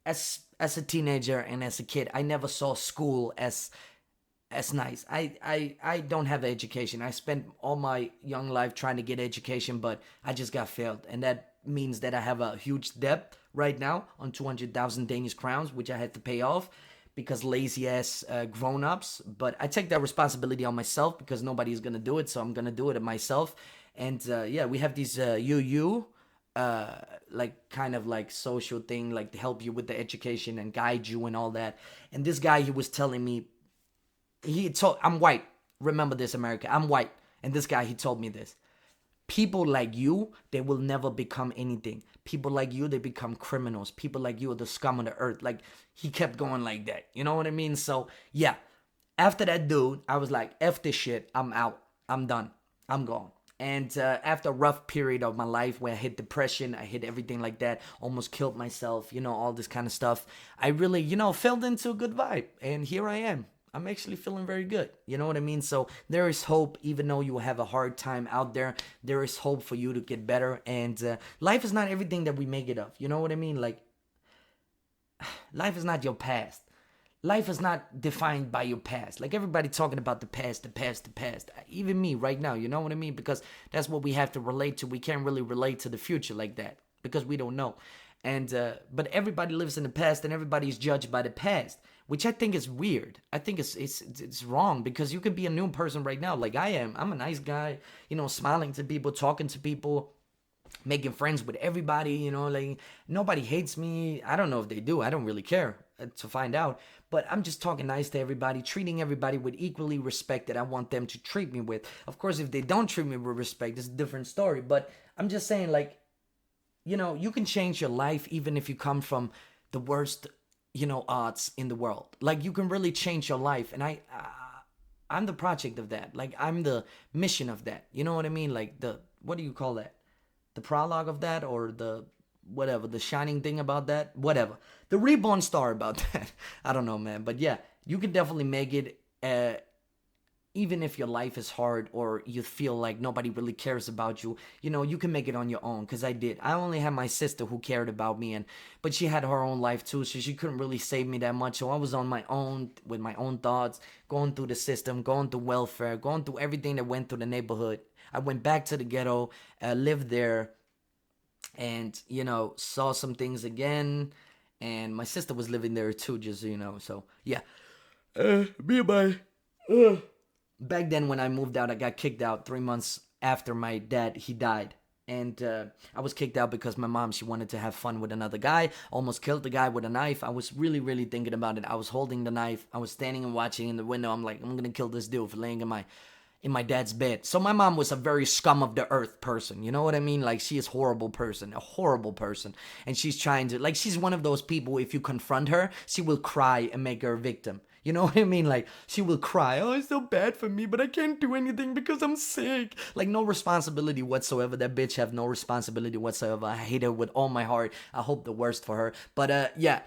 as a teenager and as a kid, I never saw school as nice. I don't have an education. I spent all my young life trying to get education, but I just got failed. And that means that I have a huge debt right now on 200,000 Danish crowns, which I had to pay off because lazy ass grown-ups. But I take that responsibility on myself because nobody's gonna do it, so I'm gonna do it myself. And yeah, we have these like kind of like social thing, like to help you with the education and guide you and all that. And this guy, he was telling me, I'm white. Remember this, America. I'm white. And this guy, he told me this. People like you, they will never become anything. People like you, they become criminals. People like you are the scum of the earth. Like, he kept going like that. You know what I mean? So, yeah. After that dude, I was like, F this shit. I'm out. I'm done. I'm gone. And after a rough period of my life where I hit depression, I hit everything like that, almost killed myself, all this kind of stuff, I really, fell into a good vibe. And here I am. I'm actually feeling very good. You know what I mean? So there is hope, even though you have a hard time out there. There is hope for you to get better. And life is not everything that we make it of. You know what I mean? Like, life is not your past. Life is not defined by your past. Like, everybody talking about the past, the past, the past. Even me right now, you know what I mean? Because that's what we have to relate to. We can't really relate to the future like that because we don't know. And but everybody lives in the past and everybody is judged by the past, which I think is weird. I think it's wrong because you could be a new person right now, like I am. I'm a nice guy, smiling to people, talking to people, making friends with everybody. Like, nobody hates me. I don't know if they do. I don't really care to find out. But I'm just talking nice to everybody, treating everybody with equally respect that I want them to treat me with. Of course, if they don't treat me with respect, it's a different story. But I'm just saying, like, you can change your life even if you come from the worst, odds in the world. Like, you can really change your life. And I'm the project of that. Like, I'm the mission of that. You know what I mean? Like, what do you call that? The prologue of that, or the whatever, the shining thing about that, whatever. The reborn star about that. I don't know, man. But yeah, you can definitely make it. Even if your life is hard or you feel like nobody really cares about you, you can make it on your own. Because I did. I only had my sister who cared about me, but she had her own life too, so she couldn't really save me that much. So I was on my own with my own thoughts, going through the system, going through welfare, going through everything that went through the neighborhood. I went back to the ghetto, lived there, and saw some things again. And my sister was living there too, just so you know. So yeah, me and my back then when I moved out, I got kicked out 3 months after my dad, he died. And I was kicked out because my mom, she wanted to have fun with another guy, almost killed the guy with a knife. I was really, really thinking about it. I was holding the knife. I was standing and watching in the window. I'm like, I'm going to kill this dude for laying in my dad's bed. So my mom was a very scum of the earth person. You know what I mean? Like, she is a horrible person. And she's trying to, like, she's one of those people, if you confront her, she will cry and make her a victim. You know what I mean? Like, she will cry, oh, it's so bad for me, but I can't do anything because I'm sick. Like, no responsibility whatsoever. That bitch have no responsibility whatsoever. I hate her with all my heart. I hope the worst for her. But, yeah.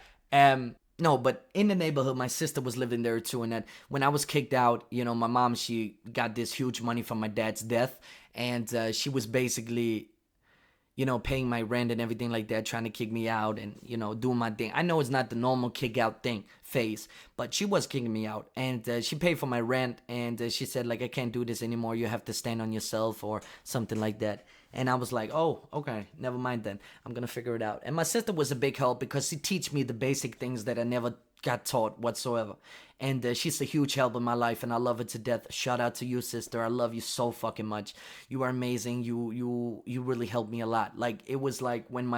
No, but in the neighborhood, my sister was living there too. And that when I was kicked out, my mom, she got this huge money from my dad's death. And she was basically, paying my rent and everything like that, trying to kick me out and, doing my thing. I know it's not the normal kick out thing phase, but she was kicking me out. And she paid for my rent, and she said, like, I can't do this anymore. You have to stand on yourself or something like that. And I was like, oh, okay, never mind then. I'm going to figure it out. And my sister was a big help because she teach me the basic things that I never got taught whatsoever. And she's a huge help in my life, and I love her to death. Shout out to you, sister. I love you so fucking much. You are amazing. You really helped me a lot. Like, it was like when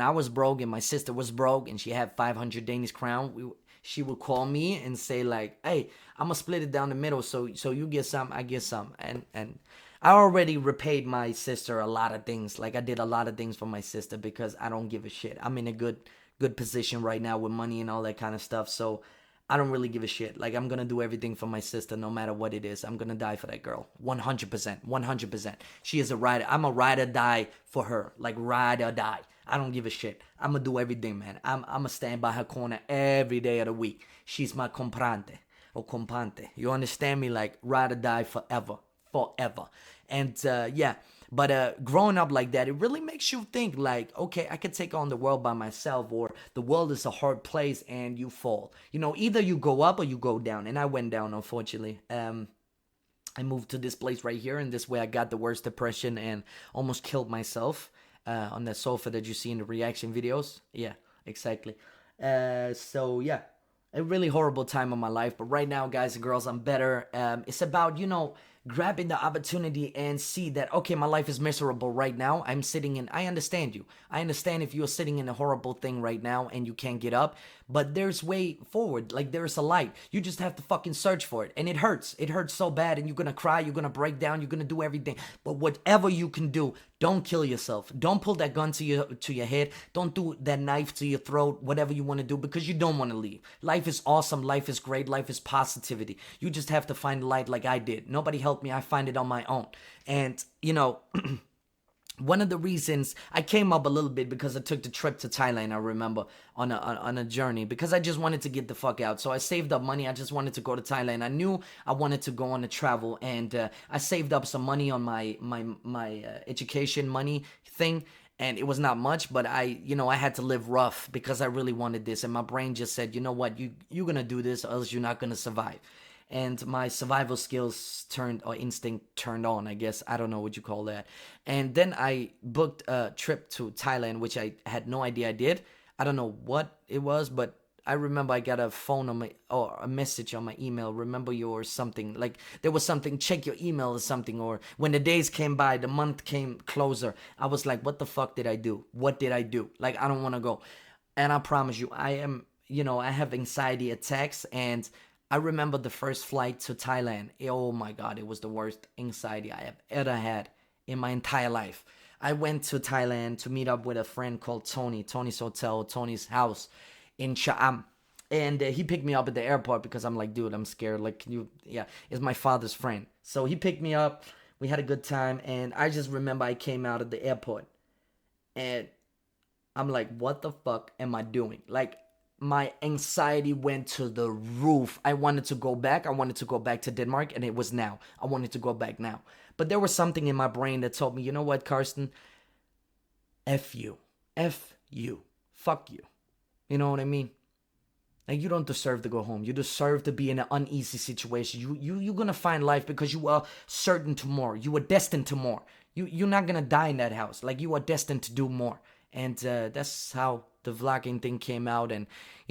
I was broke and my sister was broke and she had 500 Danish crown, she would call me and say like, hey, I'm gonna split it down the middle, so you get some, I get some. And I already repaid my sister a lot of things. Like, I did a lot of things for my sister because I don't give a shit. I'm in a good position right now with money and all that kind of stuff. So I don't really give a shit. Like, I'm gonna do everything for my sister no matter what it is. I'm gonna die for that girl. 100%. 100%. She is a ride. I'm a ride or die for her. Like, ride or die. I don't give a shit. I'm gonna do everything, man. I'm gonna stand by her corner every day of the week. She's my comprante or compante. You understand me? Like, ride or die forever. Forever. And yeah. But growing up like that, it really makes you think like, okay, I could take on the world by myself, or the world is a hard place and you fall. Either you go up or you go down. And I went down, unfortunately. I moved to this place right here, and this way I got the worst depression and almost killed myself on the sofa that you see in the reaction videos. Yeah, exactly. So yeah, a really horrible time of my life. But right now, guys and girls, I'm better. It's about, grabbing the opportunity and see that, okay, my life is miserable right now. I understand you. I understand if you're sitting in a horrible thing right now and you can't get up, but there's way forward. Like, there's a light. You just have to fucking search for it. And it hurts. It hurts so bad, and you're gonna cry, you're gonna break down, you're gonna do everything. But whatever you can do, don't kill yourself. Don't pull that gun to your head. Don't do that knife to your throat, whatever you want to do, because you don't want to leave. Life is awesome. Life is great. Life is positivity. You just have to find light like I did. Nobody helped me. I find it on my own. And, one of the reasons I came up a little bit because I took the trip to Thailand, I remember, on a journey, because I just wanted to get the fuck out. So I saved up money. I just wanted to go to Thailand. I knew I wanted to go on a travel, and I saved up some money on my education money thing. And it was not much, but I had to live rough because I really wanted this. And my brain just said, you know what, you're going to do this or else you're not going to survive. And my survival skills instinct turned on, I guess. I don't know what you call that. And then I booked a trip to Thailand, which I had no idea I did. I don't know what it was, but I remember I got a phone on or a message on my email. Remember you, or something. Like, there was something, check your email or something. Or when the days came by, the month came closer, I was like, what the fuck did I do? What did I do? Like, I don't want to go. And I promise you, I have anxiety attacks. And I remember the first flight to Thailand. Oh my God, it was the worst anxiety I have ever had in my entire life. I went to Thailand to meet up with a friend called Tony. Tony's hotel, Tony's house in Cha'am. And he picked me up at the airport because I'm like, dude, I'm scared. Like, it's my father's friend. So he picked me up. We had a good time. And I just remember I came out of the airport and I'm like, what the fuck am I doing? Like, my anxiety went to the roof. I wanted to go back. I wanted to go back to Denmark, and it was now. I wanted to go back now. But there was something in my brain that told me, you know what, Karsten? F you. F you. Fuck you. You know what I mean? Like, you don't deserve to go home. You deserve to be in an uneasy situation. You're going to find life because you are certain to more. You are destined to more. You're not going to die in that house. Like, you are destined to do more. And that's how the vlogging thing came out, and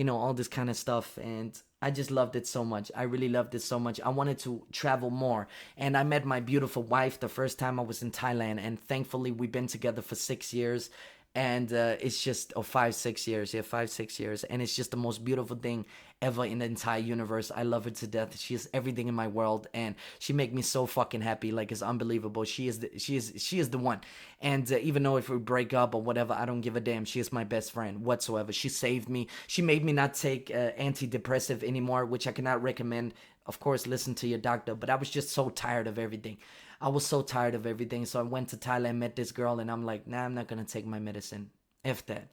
all this kind of stuff. And I just loved it so much. I really loved it so much. I wanted to travel more. And I met my beautiful wife the first time I was in Thailand, and thankfully we've been together for 6 years. And it's just 5 6 years. Yeah, 5 6 years. And it's just the most beautiful thing ever in the entire universe. I love her to death. She is everything in my world, and she make me so fucking happy. Like, it's unbelievable. She is the one. And even though if we break up or whatever, I don't give a damn. She is my best friend whatsoever. She saved me. She made me not take antidepressive anymore, which I cannot recommend. Of course, listen to your doctor. But I was just so tired of everything. I was so tired of everything. So I went to Thailand, met this girl, and I'm like, nah, I'm not going to take my medicine. F that.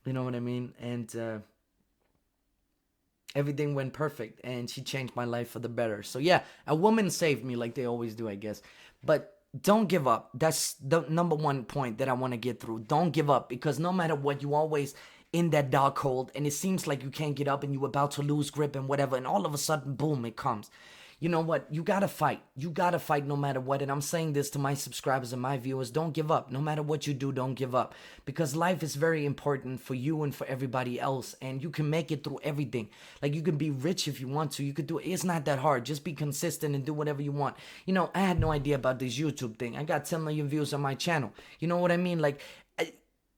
You know what I mean? And everything went perfect, and she changed my life for the better. So yeah, a woman saved me, like they always do, I guess. But don't give up. That's the number one point that I want to get through. Don't give up, because no matter what, you always in that dark hole, and it seems like you can't get up and you're about to lose grip and whatever, and all of a sudden, boom, it comes. You know what? You gotta fight. You gotta fight no matter what. And I'm saying this to my subscribers and my viewers: don't give up. No matter what you do, don't give up, because life is very important for you and for everybody else, and you can make it through everything. Like, you can be rich if you want to. You could do it. It's not that hard. Just be consistent and do whatever you want. You know, I had no idea about this YouTube thing. I got 10 million views on my channel. You know what I mean? Like,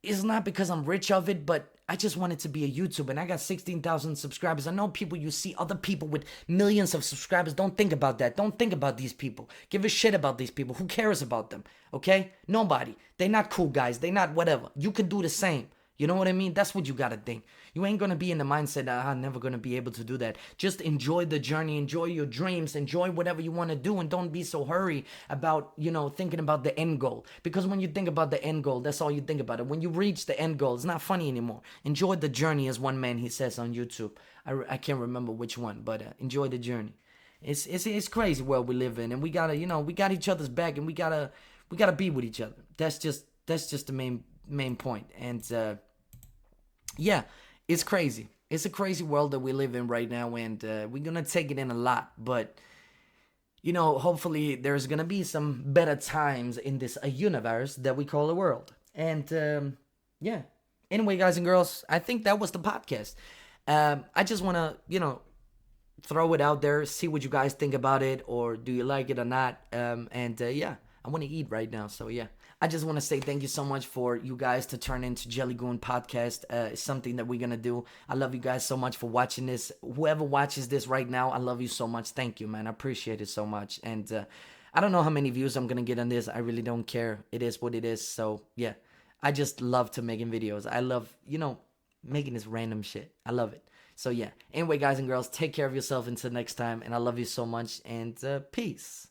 it's not because I'm rich of it, but I just wanted to be a YouTuber, and I got 16,000 subscribers. I know people, you see other people with millions of subscribers. Don't think about that. Don't think about these people. Give a shit about these people. Who cares about them? Okay? Nobody. They're not cool guys. They're not whatever. You can do the same. You know what I mean? That's what you gotta think. You ain't gonna be in the mindset that I'm never gonna be able to do that. Just enjoy the journey, enjoy your dreams, enjoy whatever you wanna do, and don't be so hurry about, thinking about the end goal. Because when you think about the end goal, that's all you think about it. When you reach the end goal, it's not funny anymore. Enjoy the journey, as one man, he says on YouTube. I can't remember which one, but enjoy the journey. It's crazy world we live in, and we gotta, we got each other's back, and we gotta be with each other. That's just the main point. And yeah, it's crazy. It's a crazy world that we live in right now, and we're gonna take it in a lot. But hopefully there's gonna be some better times in this universe that we call the world. And yeah. Anyway, guys and girls, I think that was the podcast. I just wanna throw it out there, see what you guys think about it, or do you like it or not. And yeah, I want to eat right now, so yeah. I just want to say thank you so much for you guys to turn into JellyGoon podcast. It's something that we're gonna do. I love you guys so much for watching this. Whoever watches this right now, I love you so much. Thank you, man. I appreciate it so much. And I don't know how many views I'm gonna get on this. I really don't care. It is what it is. So yeah, I just love to making videos. I love making this random shit. I love it. So yeah. Anyway, guys and girls, take care of yourself until next time, and I love you so much. And peace.